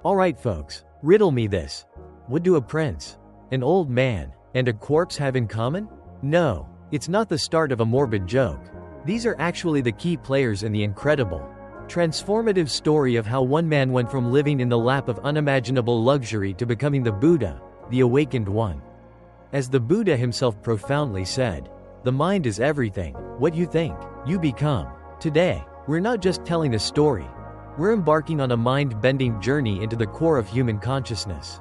Alright folks, riddle me this. What do a prince, an old man, and a corpse have in common? No, it's not the start of a morbid joke. These are actually the key players in the incredible, transformative story of how one man went from living in the lap of unimaginable luxury to becoming the Buddha, the awakened one. As the Buddha himself profoundly said, "The mind is everything. What you think, you become." Today, we're not just telling a story. We're embarking on a mind-bending journey into the core of human consciousness.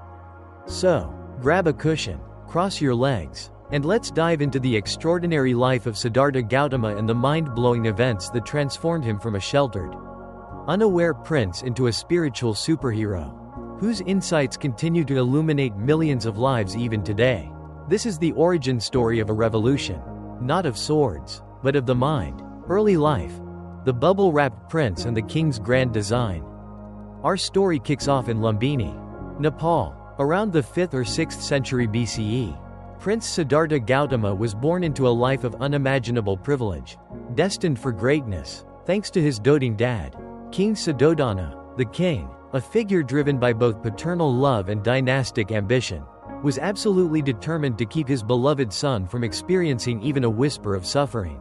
So, grab a cushion, cross your legs, and let's dive into the extraordinary life of Siddhartha Gautama and the mind-blowing events that transformed him from a sheltered, unaware prince into a spiritual superhero, whose insights continue to illuminate millions of lives even today. This is the origin story of a revolution, not of swords, but of the mind. Early life, the bubble-wrapped prince and the king's grand design. Our story kicks off in Lumbini, Nepal, around the 5th or 6th century BCE. Prince Siddhartha Gautama was born into a life of unimaginable privilege, destined for greatness, thanks to his doting dad, King Suddhodana. The king, a figure driven by both paternal love and dynastic ambition, was absolutely determined to keep his beloved son from experiencing even a whisper of suffering.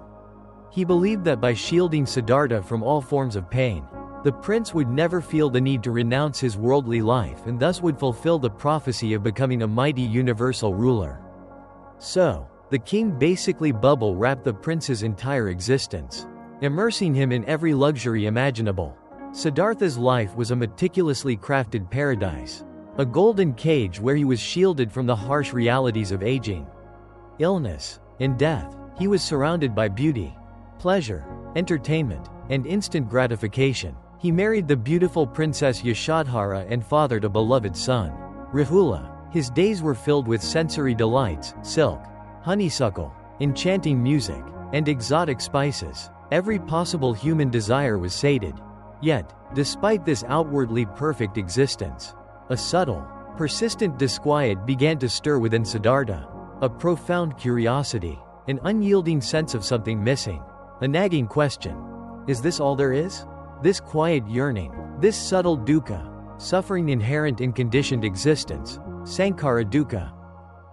He believed that by shielding Siddhartha from all forms of pain, the prince would never feel the need to renounce his worldly life and thus would fulfill the prophecy of becoming a mighty universal ruler. So, the king basically bubble-wrapped the prince's entire existence, immersing him in every luxury imaginable. Siddhartha's life was a meticulously crafted paradise, a golden cage where he was shielded from the harsh realities of aging, illness, and death. He was surrounded by beauty, pleasure, entertainment, and instant gratification. He married the beautiful Princess Yashodhara and fathered a beloved son, Rahula. His days were filled with sensory delights, silk, honeysuckle, enchanting music, and exotic spices. Every possible human desire was sated. Yet, despite this outwardly perfect existence, a subtle, persistent disquiet began to stir within Siddhartha. A profound curiosity, an unyielding sense of something missing, a nagging question. Is this all there is? This quiet yearning, this subtle dukkha, suffering inherent in conditioned existence, Sankhara dukkha,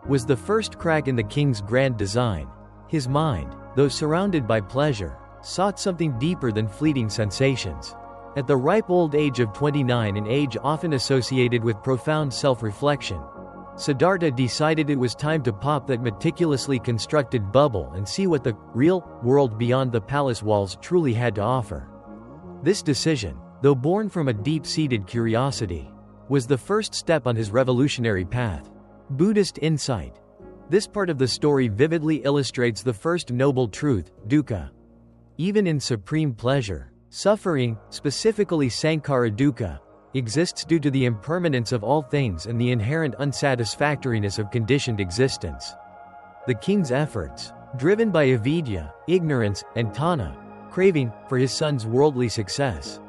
was the first crack in the king's grand design. His mind, though surrounded by pleasure, sought something deeper than fleeting sensations. At the ripe old age of 29, an age often associated with profound self-reflection, Siddhartha decided it was time to pop that meticulously constructed bubble and see what the real world beyond the palace walls truly had to offer. This decision, though born from a deep-seated curiosity, was the first step on his revolutionary path. Buddhist insight. This part of the story vividly illustrates the first noble truth, dukkha. Even in supreme pleasure, suffering, specifically Sankhara dukkha, exists due to the impermanence of all things and the inherent unsatisfactoriness of conditioned existence. The king's efforts, driven by avidya, ignorance, and tanha, craving for his son's worldly success,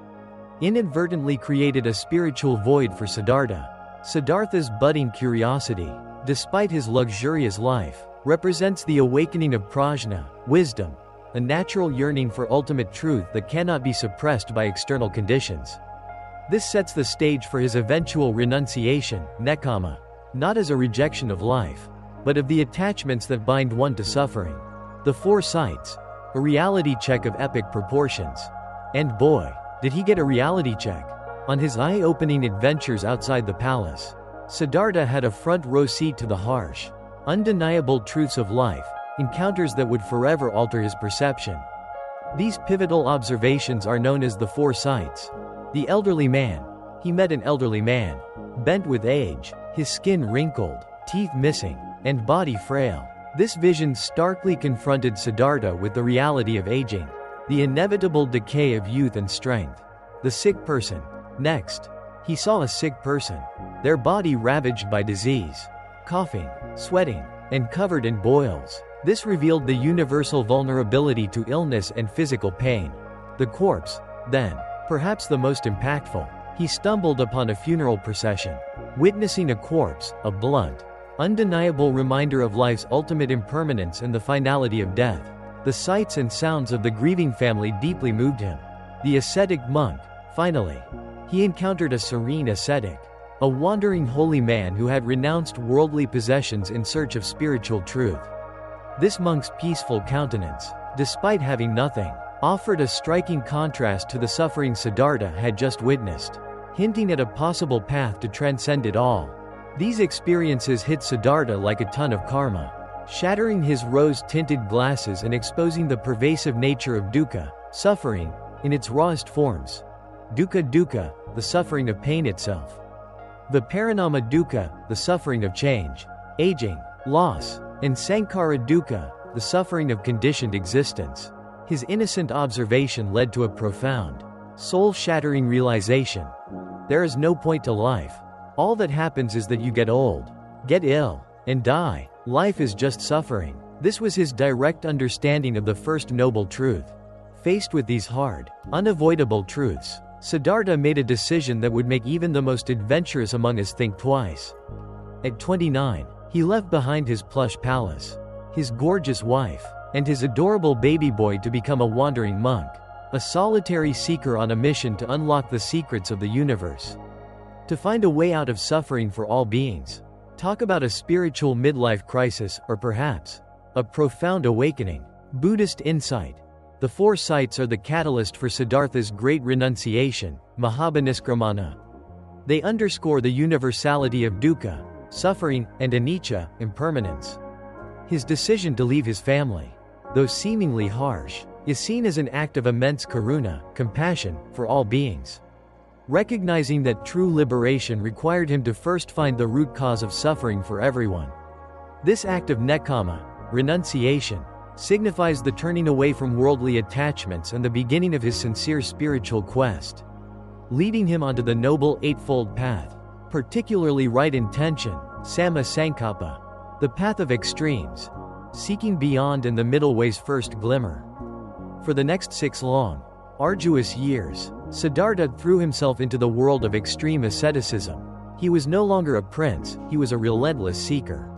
inadvertently created a spiritual void for Siddhartha. Siddhartha's budding curiosity, despite his luxurious life, represents the awakening of prajna, wisdom, a natural yearning for ultimate truth that cannot be suppressed by external conditions. This sets the stage for his eventual renunciation, nekkhamma, not as a rejection of life, but of the attachments that bind one to suffering. The Four Sights, a reality check of epic proportions. And boy, did he get a reality check. On his eye-opening adventures outside the palace, Siddhartha had a front-row seat to the harsh, undeniable truths of life, encounters that would forever alter his perception. These pivotal observations are known as the Four Sights. The elderly man. He met an elderly man, bent with age, his skin wrinkled, teeth missing, and body frail. This vision starkly confronted Siddhartha with the reality of aging, the inevitable decay of youth and strength. The sick person. Next, he saw a sick person, their body ravaged by disease, coughing, sweating, and covered in boils. This revealed the universal vulnerability to illness and physical pain. The corpse, then, perhaps the most impactful. He stumbled upon a funeral procession. Witnessing a corpse, a blunt, undeniable reminder of life's ultimate impermanence and the finality of death. The sights and sounds of the grieving family deeply moved him. The ascetic monk, finally, He encountered a serene ascetic, a wandering holy man who had renounced worldly possessions in search of spiritual truth. This monk's peaceful countenance, despite having nothing, offered a striking contrast to the suffering Siddhartha had just witnessed, hinting at a possible path to transcend it all. These experiences hit Siddhartha like a ton of karma, shattering his rose-tinted glasses and exposing the pervasive nature of dukkha, suffering, in its rawest forms. Dukkha, the suffering of pain itself. Viparinama dukkha, the suffering of change, aging, loss, and sankhara dukkha, the suffering of conditioned existence. His innocent observation led to a profound, soul-shattering realization. There is no point to life. All that happens is that you get old, get ill, and die. Life is just suffering. This was his direct understanding of the first noble truth. Faced with these hard, unavoidable truths, Siddhartha made a decision that would make even the most adventurous among us think twice. At 29, he left behind his plush palace, his gorgeous wife, and his adorable baby boy to become a wandering monk, a solitary seeker on a mission to unlock the secrets of the universe. To find a way out of suffering for all beings. Talk about a spiritual midlife crisis, or perhaps a profound awakening. Buddhist insight. The four sights are the catalyst for Siddhartha's great renunciation, Mahabhaniskramana. They underscore the universality of dukkha, suffering, and anicca, impermanence. His decision to leave his family, though seemingly harsh, is seen as an act of immense karuna, compassion, for all beings. Recognizing that true liberation required him to first find the root cause of suffering for everyone. This act of nekkhamma, renunciation, signifies the turning away from worldly attachments and the beginning of his sincere spiritual quest, leading him onto the noble eightfold path, particularly right intention, samma sankappa, the path of extremes, seeking beyond and the middle way's first glimmer. For the next 6 long, arduous years, Siddhartha threw himself into the world of extreme asceticism. He was no longer a prince, he was a relentless seeker,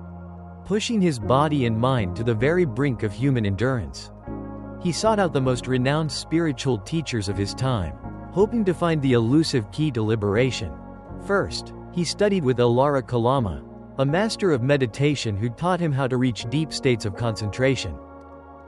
pushing his body and mind to the very brink of human endurance. He sought out the most renowned spiritual teachers of his time, hoping to find the elusive key to liberation. First, he studied with Alara Kalama, a master of meditation who taught him how to reach deep states of concentration.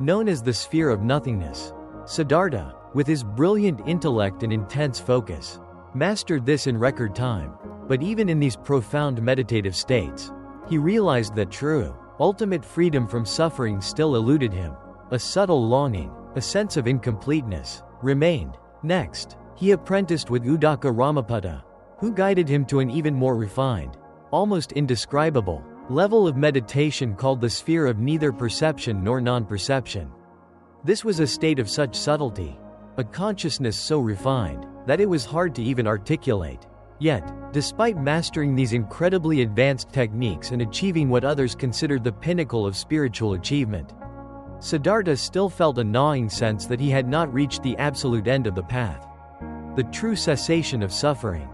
Known as the sphere of nothingness, Siddhartha, with his brilliant intellect and intense focus, mastered this in record time. But even in these profound meditative states, he realized that true, ultimate freedom from suffering still eluded him. A subtle longing, a sense of incompleteness, remained. Next, he apprenticed with Uddaka Ramaputta, who guided him to an even more refined, almost indescribable, level of meditation called the sphere of neither perception nor non-perception. This was a state of such subtlety, a consciousness so refined, that it was hard to even articulate. Yet, despite mastering these incredibly advanced techniques and achieving what others considered the pinnacle of spiritual achievement, Siddhartha still felt a gnawing sense that he had not reached the absolute end of the path, the true cessation of suffering.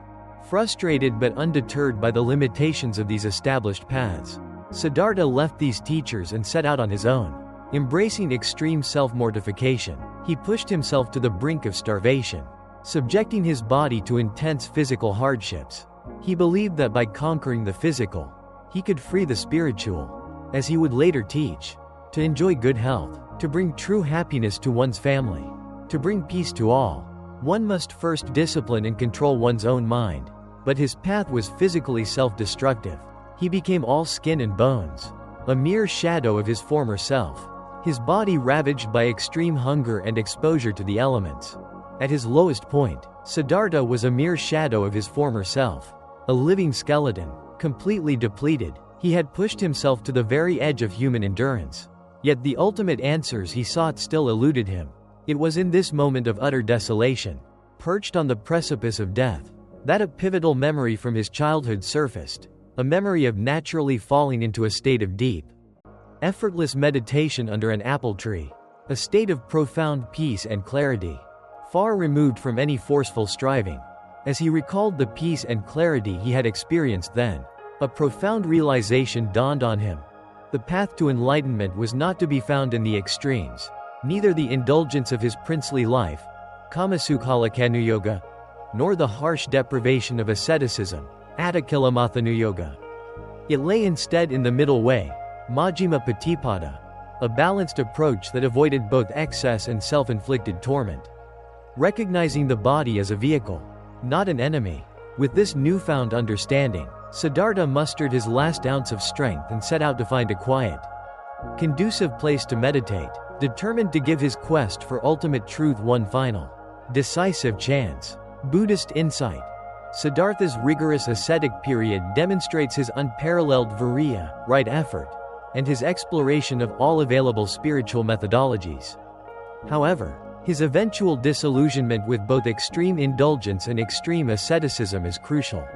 Frustrated but undeterred by the limitations of these established paths, Siddhartha left these teachers and set out on his own. Embracing extreme self-mortification, he pushed himself to the brink of starvation, subjecting his body to intense physical hardships. He believed that by conquering the physical, he could free the spiritual, as he would later teach. To enjoy good health, to bring true happiness to one's family, to bring peace to all, one must first discipline and control one's own mind. But his path was physically self-destructive. He became all skin and bones, a mere shadow of his former self, his body ravaged by extreme hunger and exposure to the elements. At his lowest point, Siddhartha was a mere shadow of his former self, a living skeleton, completely depleted. He had pushed himself to the very edge of human endurance. Yet the ultimate answers he sought still eluded him. It was in this moment of utter desolation, perched on the precipice of death, that a pivotal memory from his childhood surfaced, a memory of naturally falling into a state of deep, effortless meditation under an apple tree, a state of profound peace and clarity, far removed from any forceful striving. As he recalled the peace and clarity he had experienced then, a profound realization dawned on him. The path to enlightenment was not to be found in the extremes, neither the indulgence of his princely life, Kamasukhala Kanuyoga, nor the harsh deprivation of asceticism, Yoga. It lay instead in the middle way, Majjhima Patipada, a balanced approach that avoided both excess and self-inflicted torment. Recognizing the body as a vehicle, not an enemy. With this newfound understanding, Siddhartha mustered his last ounce of strength and set out to find a quiet, conducive place to meditate, determined to give his quest for ultimate truth one final, decisive chance. Buddhist insight. Siddhartha's rigorous ascetic period demonstrates his unparalleled virya, right effort, and his exploration of all available spiritual methodologies. However, his eventual disillusionment with both extreme indulgence and extreme asceticism is crucial.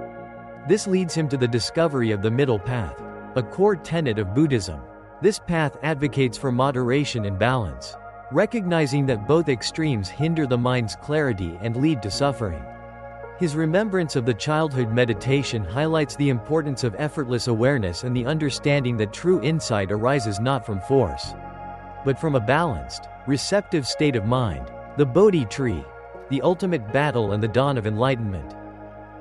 This leads him to the discovery of the middle path, a core tenet of Buddhism. This path advocates for moderation and balance, recognizing that both extremes hinder the mind's clarity and lead to suffering. His remembrance of the childhood meditation highlights the importance of effortless awareness and the understanding that true insight arises not from force, but from a balanced, receptive state of mind. The Bodhi tree, the ultimate battle and the dawn of enlightenment.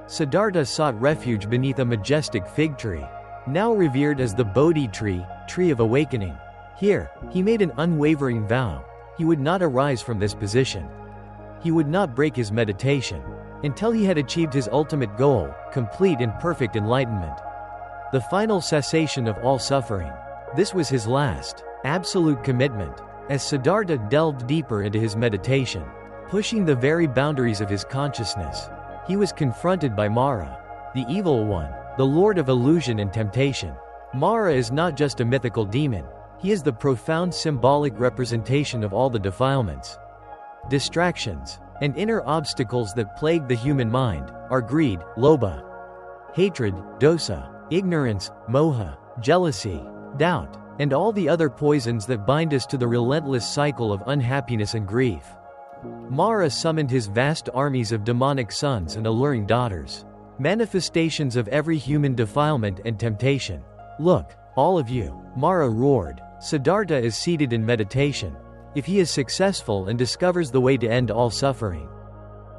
Siddhartha sought refuge beneath a majestic fig tree, now revered as the Bodhi tree, tree of awakening. Here, he made an unwavering vow: he would not arise from this position. He would not break his meditation until he had achieved his ultimate goal, complete and perfect enlightenment, the final cessation of all suffering. This was his last, absolute commitment. As Siddhartha delved deeper into his meditation, pushing the very boundaries of his consciousness, he was confronted by Mara, the evil one, the lord of illusion and temptation. Mara is not just a mythical demon, he is the profound symbolic representation of all the defilements, distractions, and inner obstacles that plague the human mind, are greed, lobha, hatred, dosa, ignorance, moha, jealousy, doubt, and all the other poisons that bind us to the relentless cycle of unhappiness and grief. Mara summoned his vast armies of demonic sons and alluring daughters, manifestations of every human defilement and temptation. Look, all of you, Mara roared. Siddhartha is seated in meditation. If he is successful and discovers the way to end all suffering,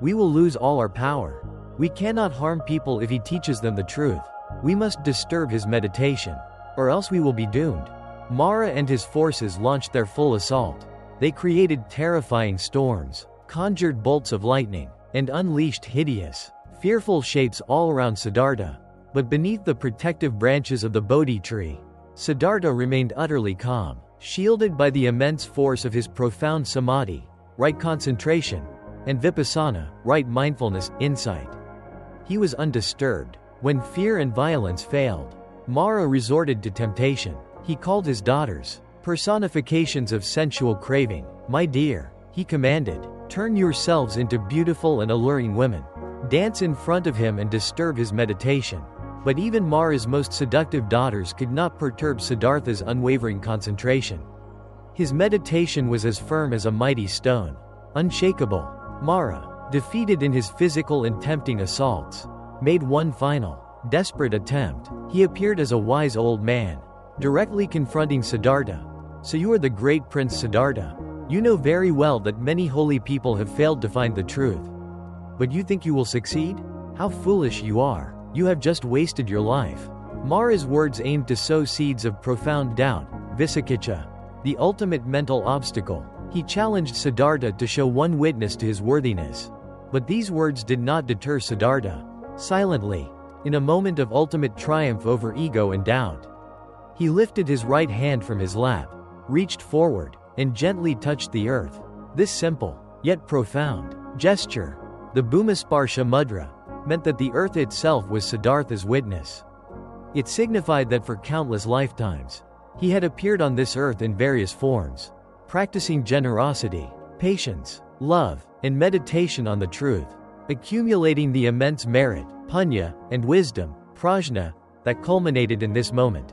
we will lose all our power. We cannot harm people if he teaches them the truth. We must disturb his meditation, or else we will be doomed. Mara and his forces launched their full assault. They created terrifying storms, conjured bolts of lightning, and unleashed hideous, fearful shapes all around Siddhartha. But beneath the protective branches of the Bodhi tree, Siddhartha remained utterly calm, shielded by the immense force of his profound samadhi, right concentration, and vipassana, right mindfulness, insight. He was undisturbed. When fear and violence failed, Mara resorted to temptation. He called his daughters, personifications of sensual craving. My dear, he commanded, turn yourselves into beautiful and alluring women. Dance in front of him and disturb his meditation. But even Mara's most seductive daughters could not perturb Siddhartha's unwavering concentration. His meditation was as firm as a mighty stone, unshakable. Mara, defeated in his physical and tempting assaults, made one final, desperate attempt. He appeared as a wise old man, directly confronting Siddhartha. So you are the great Prince Siddhartha. You know very well that many holy people have failed to find the truth. But you think you will succeed? How foolish you are. You have just wasted your life. Mara's words aimed to sow seeds of profound doubt, visakicha, the ultimate mental obstacle. He challenged Siddhartha to show one witness to his worthiness. But these words did not deter Siddhartha. Silently, in a moment of ultimate triumph over ego and doubt, he lifted his right hand from his lap, reached forward, and gently touched the earth. This simple, yet profound, gesture, the Bhumisparsha mudra, meant that the earth itself was Siddhartha's witness. It signified that for countless lifetimes, he had appeared on this earth in various forms, practicing generosity, patience, love, and meditation on the truth, accumulating the immense merit, punya, and wisdom, prajna, that culminated in this moment.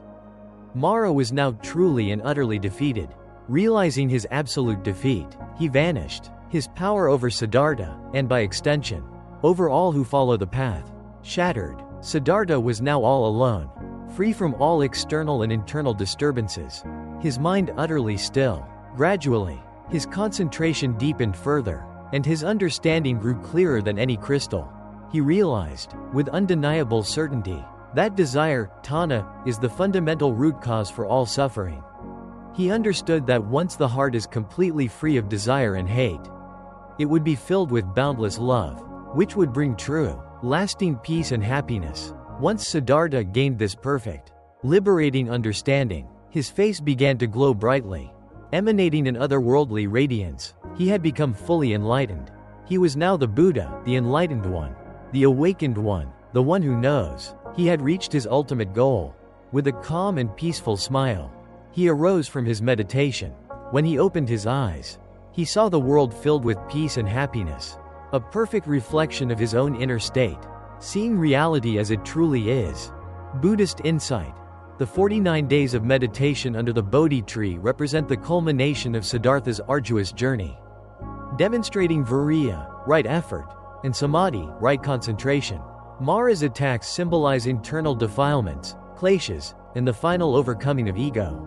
Mara was now truly and utterly defeated. Realizing his absolute defeat, he vanished, his power over Siddhartha, and by extension, over all who follow the path, shattered. Siddhartha was now all alone, free from all external and internal disturbances, his mind utterly still. Gradually, his concentration deepened further, and his understanding grew clearer than any crystal. He realized, with undeniable certainty, that desire, tanha, is the fundamental root cause for all suffering. He understood that once the heart is completely free of desire and hate, it would be filled with boundless love, which would bring true, lasting peace and happiness. Once Siddhartha gained this perfect, liberating understanding, his face began to glow brightly, emanating an otherworldly radiance. He had become fully enlightened. He was now the Buddha, the Enlightened One, the Awakened One, the one who knows. He had reached his ultimate goal. With a calm and peaceful smile, he arose from his meditation. When he opened his eyes, he saw the world filled with peace and happiness, a perfect reflection of his own inner state, seeing reality as it truly is. Buddhist insight. The 49 days of meditation under the Bodhi tree represent the culmination of Siddhartha's arduous journey, demonstrating viriya, right effort, and samadhi, right concentration. Mara's attacks symbolize internal defilements, kleshas, and the final overcoming of ego.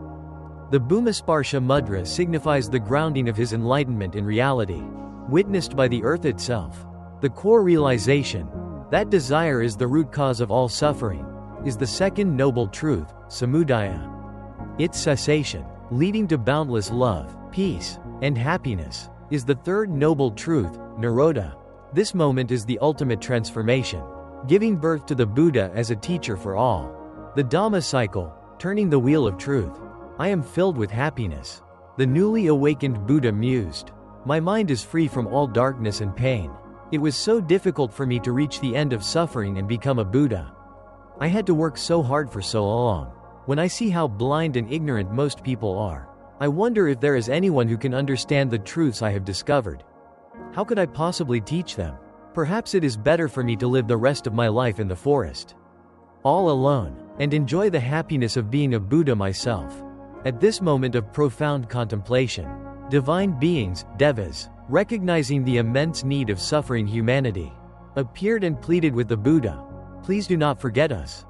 The Bhumisparsha mudra signifies the grounding of his enlightenment in reality, witnessed by the earth itself. The core realization, that desire is the root cause of all suffering, is the second noble truth, samudaya. Its cessation, leading to boundless love, peace, and happiness, is the third noble truth, nirodha. This moment is the ultimate transformation, giving birth to the Buddha as a teacher for all. The Dhamma cycle, turning the wheel of truth. I am filled with happiness. The newly awakened Buddha mused. My mind is free from all darkness and pain. It was so difficult for me to reach the end of suffering and become a Buddha. I had to work so hard for so long. When I see how blind and ignorant most people are, I wonder if there is anyone who can understand the truths I have discovered. How could I possibly teach them? Perhaps it is better for me to live the rest of my life in the forest, all alone, and enjoy the happiness of being a Buddha myself. At this moment of profound contemplation, divine beings, devas, recognizing the immense need of suffering humanity, appeared and pleaded with the Buddha, "Please do not forget us.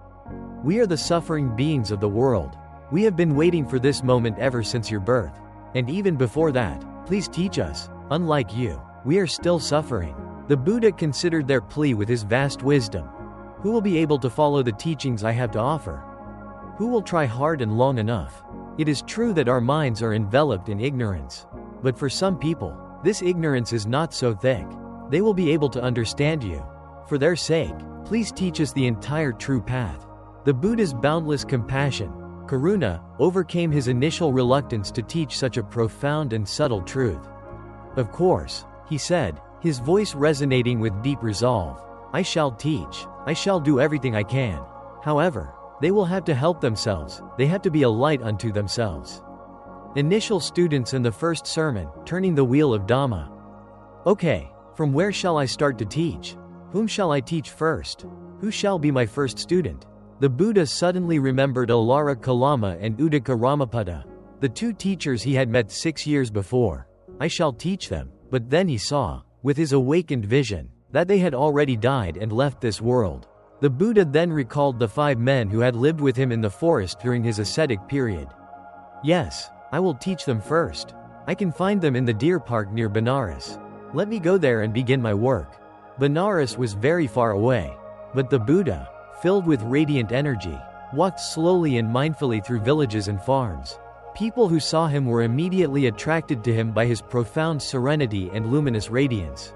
We are the suffering beings of the world. We have been waiting for this moment ever since your birth. And even before that, please teach us. Unlike you, we are still suffering." The Buddha considered their plea with his vast wisdom. Who will be able to follow the teachings I have to offer? Who will try hard and long enough? It is true that our minds are enveloped in ignorance. But for some people, this ignorance is not so thick. They will be able to understand you. For their sake, please teach us the entire true path. The Buddha's boundless compassion, karuna, overcame his initial reluctance to teach such a profound and subtle truth. "Of course," he said, his voice resonating with deep resolve, "I shall teach. I shall do everything I can. However, they will have to help themselves. They have to be a light unto themselves." Initial students in the first sermon, turning the wheel of Dhamma. "Okay, from where shall I start to teach? Whom shall I teach first? Who shall be my first student?" The Buddha suddenly remembered Alara Kalama and Uddaka Ramapada, the two teachers he had met 6 years before. "I shall teach them." But then he saw, with his awakened vision, that they had already died and left this world. The Buddha then recalled the 5 men who had lived with him in the forest during his ascetic period. "Yes, I will teach them first. I can find them in the deer park near Benares. Let me go there and begin my work." Benares was very far away. But the Buddha, filled with radiant energy, walked slowly and mindfully through villages and farms. People who saw him were immediately attracted to him by his profound serenity and luminous radiance.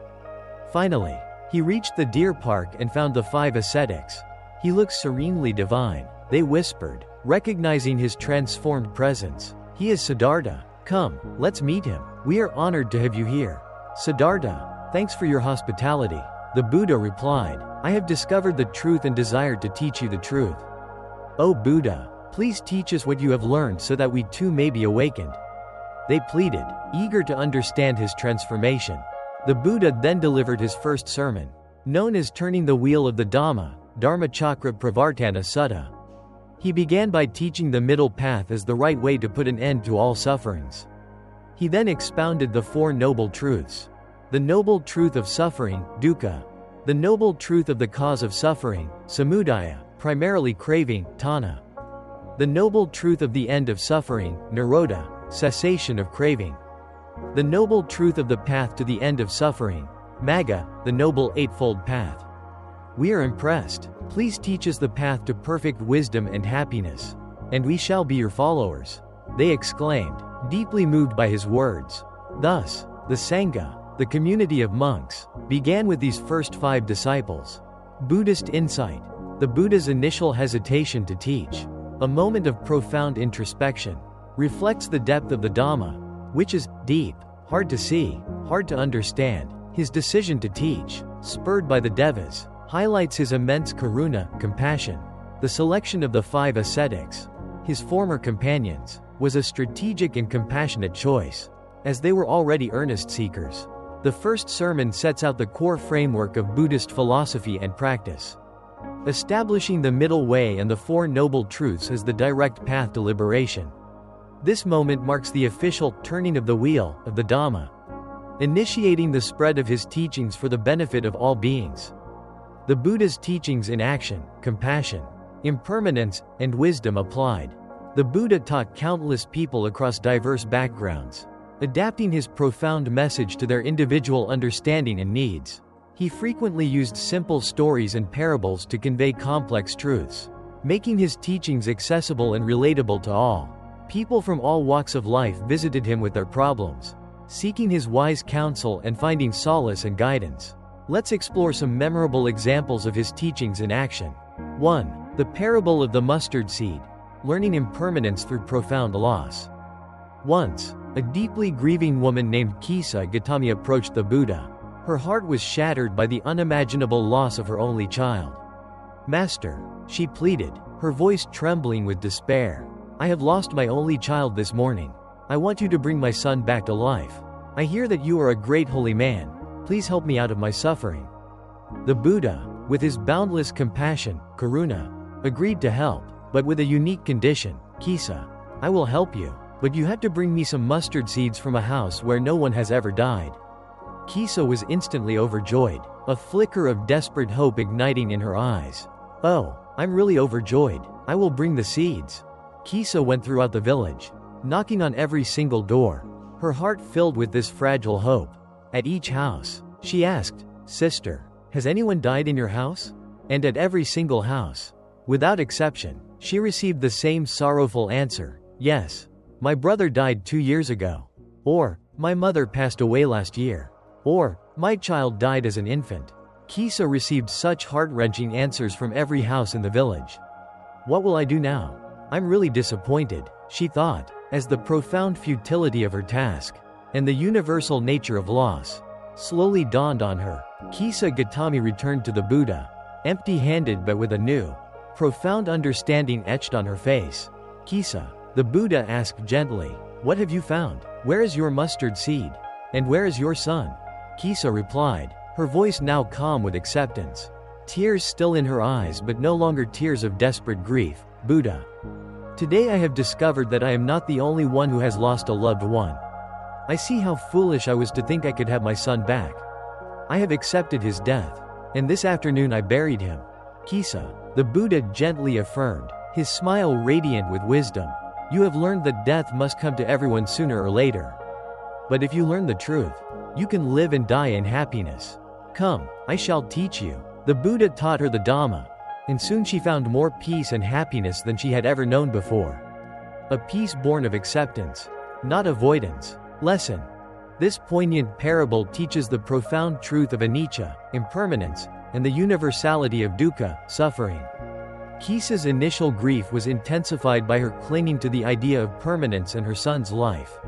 Finally, he reached the deer park and found the 5 ascetics. He looked serenely divine, they whispered, recognizing his transformed presence. "He is Siddhartha. Come, let's meet him. We are honored to have you here." "Siddhartha, thanks for your hospitality." The Buddha replied, "I have discovered the truth and desired to teach you the truth. O Buddha, please teach us what you have learned so that we too may be awakened." They pleaded, eager to understand his transformation. The Buddha then delivered his first sermon, known as Turning the Wheel of the Dhamma, Dharmachakra Pravartana Sutta. He began by teaching the middle path as the right way to put an end to all sufferings. He then expounded the 4 noble truths. The noble truth of suffering, dukkha. The noble truth of the cause of suffering, samudaya, primarily craving, tanha. The noble truth of the end of suffering, nirodha, cessation of craving. The noble truth of the path to the end of suffering, magga, the noble eightfold path. We are impressed. Please teach us the path to perfect wisdom and happiness, and we shall be your followers," they exclaimed, deeply moved by his words. Thus, the Sangha, the community of monks, began with these first 5 disciples. Buddhist insight. The Buddha's initial hesitation to teach, a moment of profound introspection, reflects the depth of the Dhamma, which is deep, hard to see, hard to understand. His decision to teach, spurred by the Devas, highlights his immense karuna, compassion. The selection of the 5 ascetics, his former companions, was a strategic and compassionate choice, as they were already earnest seekers. The first sermon sets out the core framework of Buddhist philosophy and practice, establishing the middle way and the 4 noble truths as the direct path to liberation. This moment marks the official turning of the wheel of the Dhamma, initiating the spread of his teachings for the benefit of all beings. The Buddha's teachings in action, compassion, impermanence, and wisdom applied. The Buddha taught countless people across diverse backgrounds, adapting his profound message to their individual understanding and needs. He frequently used simple stories and parables to convey complex truths, making his teachings accessible and relatable to all. People from all walks of life visited him with their problems, seeking his wise counsel and finding solace and guidance. Let's explore some memorable examples of his teachings in action. 1. The parable of the mustard seed, learning impermanence through profound loss. Once, a deeply grieving woman named Kisa Gautama approached the Buddha. Her heart was shattered by the unimaginable loss of her only child. "Master," she pleaded, her voice trembling with despair, "I have lost my only child this morning. I want you to bring my son back to life. I hear that you are a great holy man. Please help me out of my suffering." The Buddha, with his boundless compassion, karuna, agreed to help, but with a unique condition. "Kisa, I will help you, but you have to bring me some mustard seeds from a house where no one has ever died." Kisa was instantly overjoyed, a flicker of desperate hope igniting in her eyes. "Oh, I'm really overjoyed. I will bring the seeds." Kisa went throughout the village, knocking on every single door, her heart filled with this fragile hope. At each house, she asked, "Sister, has anyone died in your house?" And at every single house, without exception, she received the same sorrowful answer, "Yes, my brother died 2 years ago," or "My mother passed away last year," or "My child died as an infant." Kisa received such heart-wrenching answers from every house in the village. "What will I do now? I'm really disappointed," she thought, as the profound futility of her task, and the universal nature of loss, slowly dawned on her. Kisa Gautama returned to the Buddha, empty-handed but with a new, profound understanding etched on her face. "Kisa," the Buddha asked gently, "what have you found? Where is your mustard seed? And where is your son?" Kisa replied, her voice now calm with acceptance, tears still in her eyes but no longer tears of desperate grief. "Buddha, today I have discovered that I am not the only one who has lost a loved one. I see how foolish I was to think I could have my son back. I have accepted his death, and this afternoon I buried him." "Kisa," the Buddha gently affirmed, his smile radiant with wisdom, "you have learned that death must come to everyone sooner or later. But if you learn the truth, you can live and die in happiness. Come, I shall teach you." The Buddha taught her the Dhamma, and soon she found more peace and happiness than she had ever known before. A peace born of acceptance, not avoidance. Lesson. This poignant parable teaches the profound truth of anicca, impermanence, and the universality of dukkha, suffering. Kisa's initial grief was intensified by her clinging to the idea of permanence in her son's life.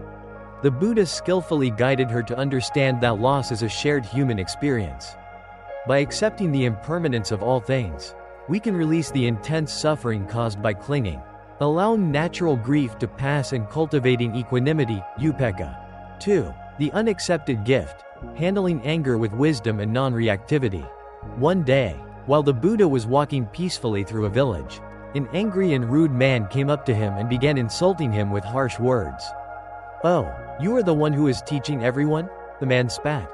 The Buddha skillfully guided her to understand that loss is a shared human experience. By accepting the impermanence of all things, we can release the intense suffering caused by clinging, allowing natural grief to pass and cultivating equanimity, upekkha. 2. The unaccepted gift, handling anger with wisdom and non-reactivity. One day, while the Buddha was walking peacefully through a village, an angry and rude man came up to him and began insulting him with harsh words. "Oh, you are the one who is teaching everyone?" the man spat.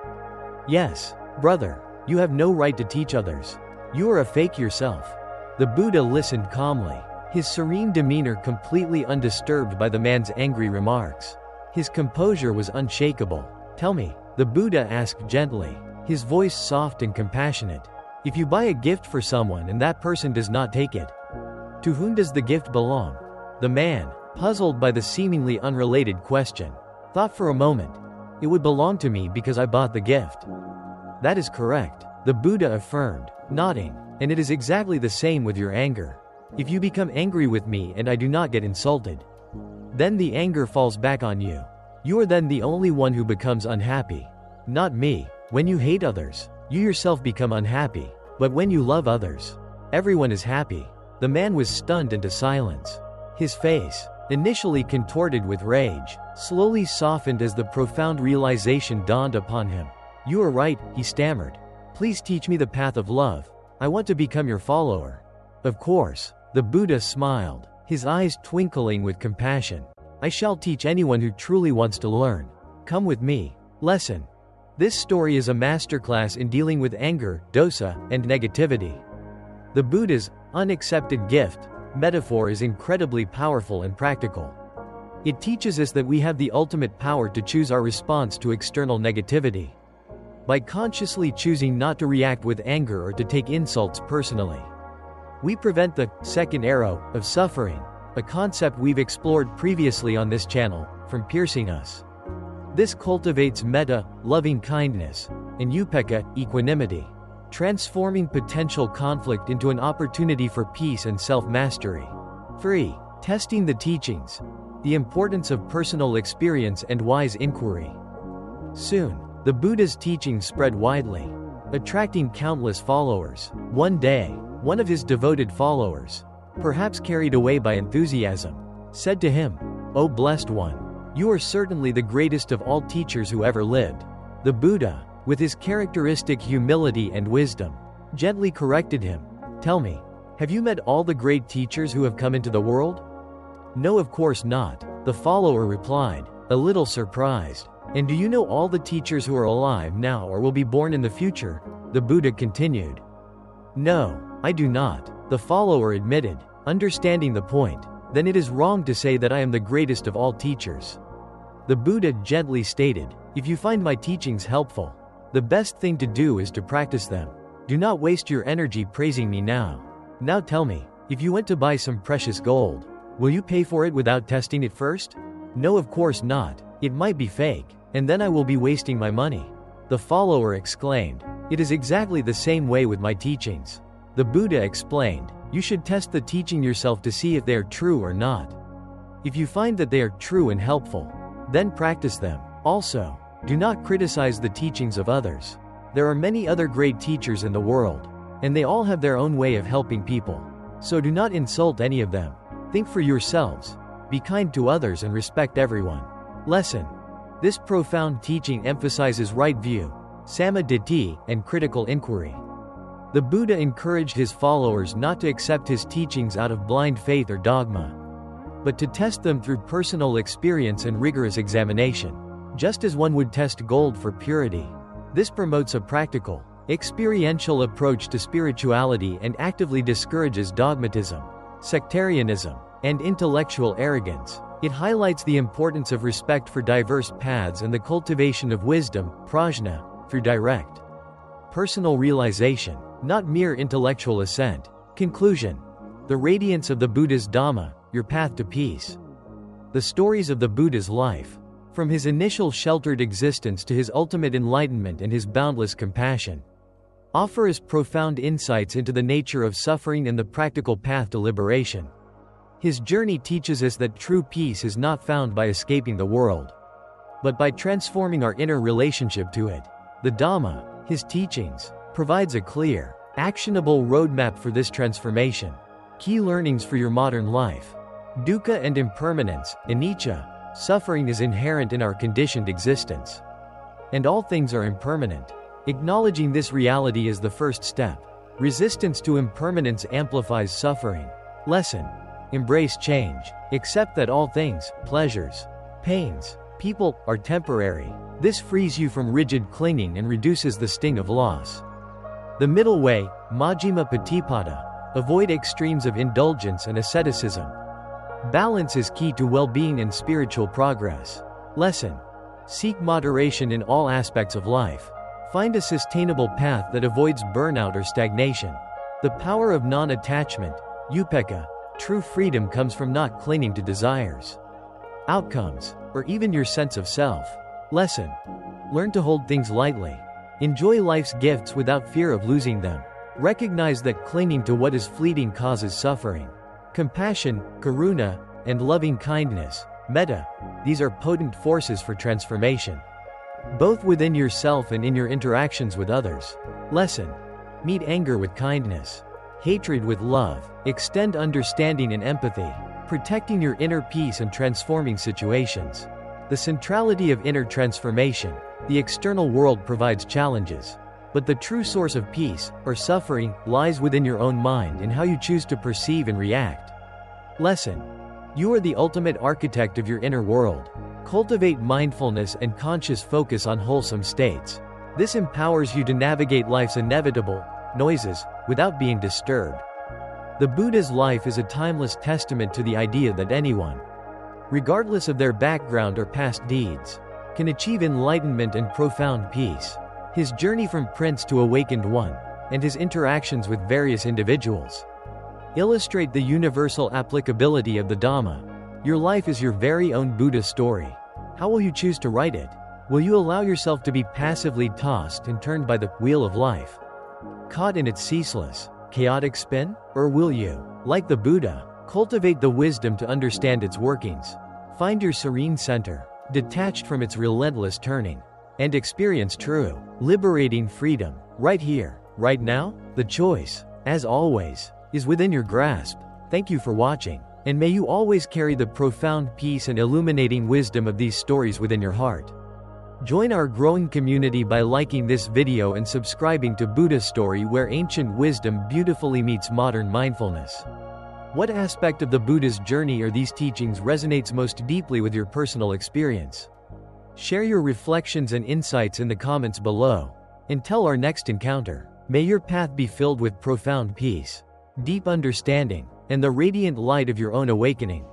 "Yes, brother, you have no right to teach others. You are a fake yourself." The Buddha listened calmly, his serene demeanor completely undisturbed by the man's angry remarks. His composure was unshakable. "Tell me," the Buddha asked gently, his voice soft and compassionate, If you buy a gift for someone and that person does not take it, to whom does the gift belong? The man, puzzled by the seemingly unrelated question, thought for a moment. It would belong to me because I bought the gift. That is correct, the Buddha affirmed, nodding, and it is exactly the same with your anger. If you become angry with me and I do not get insulted, then the anger falls back on you. You are then the only one who becomes unhappy, not me. When you hate others, you yourself become unhappy, but when you love others, everyone is happy. The man was stunned into silence. His face, initially contorted with rage, slowly softened as the profound realization dawned upon him. You are right, he stammered. Please teach me the path of love. I want to become your follower. Of course, the Buddha smiled, his eyes twinkling with compassion. I shall teach anyone who truly wants to learn. Come with me. Lesson. This story is a masterclass in dealing with anger, dosa, and negativity. The Buddha's unaccepted gift metaphor is incredibly powerful and practical. It teaches us that we have the ultimate power to choose our response to external negativity. By consciously choosing not to react with anger or to take insults personally, we prevent the second arrow of suffering, a concept we've explored previously on this channel, from piercing us. This cultivates metta, loving kindness, and upekkha, equanimity, transforming potential conflict into an opportunity for peace and self-mastery. 3. Testing the teachings. The importance of personal experience and wise inquiry. Soon, the Buddha's teachings spread widely, attracting countless followers. One day, one of his devoted followers, perhaps carried away by enthusiasm, said to him, "O blessed one, you are certainly the greatest of all teachers who ever lived." The Buddha, with his characteristic humility and wisdom, gently corrected him. Tell me, have you met all the great teachers who have come into the world? No, of course not, the follower replied, a little surprised. And do you know all the teachers who are alive now or will be born in the future? The Buddha continued. No, I do not, the follower admitted, understanding the point. Then it is wrong to say that I am the greatest of all teachers. The Buddha gently stated, if you find my teachings helpful, the best thing to do is to practice them. Do not waste your energy praising me now. Now tell me, if you went to buy some precious gold, will you pay for it without testing it first? No, of course not. It might be fake, and then I will be wasting my money. The follower exclaimed, it is exactly the same way with my teachings. The Buddha explained, you should test the teaching yourself to see if they are true or not. If you find that they are true and helpful, then practice them. Also, do not criticize the teachings of others. There are many other great teachers in the world, and they all have their own way of helping people. So do not insult any of them. Think for yourselves, be kind to others and respect everyone. Lesson. This profound teaching emphasizes right view, samaditthi, and critical inquiry. The Buddha encouraged his followers not to accept his teachings out of blind faith or dogma, but to test them through personal experience and rigorous examination, just as one would test gold for purity. This promotes a practical, experiential approach to spirituality and actively discourages dogmatism, sectarianism, and intellectual arrogance. It highlights the importance of respect for diverse paths and the cultivation of wisdom, prajna, through direct, personal realization, not mere intellectual assent. Conclusion. The radiance of the Buddha's Dhamma, your path to peace. The stories of the Buddha's life, from his initial sheltered existence to his ultimate enlightenment and his boundless compassion, offer us profound insights into the nature of suffering and the practical path to liberation. His journey teaches us that true peace is not found by escaping the world, but by transforming our inner relationship to it. The Dhamma, his teachings, provides a clear, actionable roadmap for this transformation. Key learnings for your modern life. Dukkha and impermanence, anicca, suffering is inherent in our conditioned existence, and all things are impermanent. Acknowledging this reality is the first step. Resistance to impermanence amplifies suffering. Lesson. Embrace change. Accept that all things, pleasures, pains, people, are temporary. This frees you from rigid clinging and reduces the sting of loss. The middle way, Majjhima Patipada. Avoid extremes of indulgence and asceticism. Balance is key to well-being and spiritual progress. Lesson. Seek moderation in all aspects of life. Find a sustainable path that avoids burnout or stagnation. The power of non-attachment, upekkha, true freedom comes from not clinging to desires, outcomes, or even your sense of self. Lesson: learn to hold things lightly. Enjoy life's gifts without fear of losing them. Recognize that clinging to what is fleeting causes suffering. Compassion, karuna, and loving kindness, metta, these are potent forces for transformation, both within yourself and in your interactions with others. Lesson: meet anger with kindness, hatred with love, extend understanding and empathy, protecting your inner peace and transforming situations. The centrality of inner transformation. The external world provides challenges, but the true source of peace, or suffering, lies within your own mind and how you choose to perceive and react. Lesson: you are the ultimate architect of your inner world. Cultivate mindfulness and conscious focus on wholesome states. This empowers you to navigate life's inevitable noises without being disturbed. The Buddha's life is a timeless testament to the idea that anyone, regardless of their background or past deeds, can achieve enlightenment and profound peace. His journey from Prince to Awakened One, and his interactions with various individuals, illustrate the universal applicability of the Dhamma. Your life is your very own Buddha story. How will you choose to write it? Will you allow yourself to be passively tossed and turned by the wheel of life, caught in its ceaseless, chaotic spin? Or will you, like the Buddha, cultivate the wisdom to understand its workings, find your serene center, detached from its relentless turning, and experience true, liberating freedom, right here, right now? The choice, as always, is within your grasp. Thank you for watching, and may you always carry the profound peace and illuminating wisdom of these stories within your heart. Join our growing community by liking this video and subscribing to Buddha Story, where ancient wisdom beautifully meets modern mindfulness. What aspect of the Buddha's journey or these teachings resonates most deeply with your personal experience? Share your reflections and insights in the comments below. Until our next encounter, may your path be filled with profound peace, deep understanding, and the radiant light of your own awakening.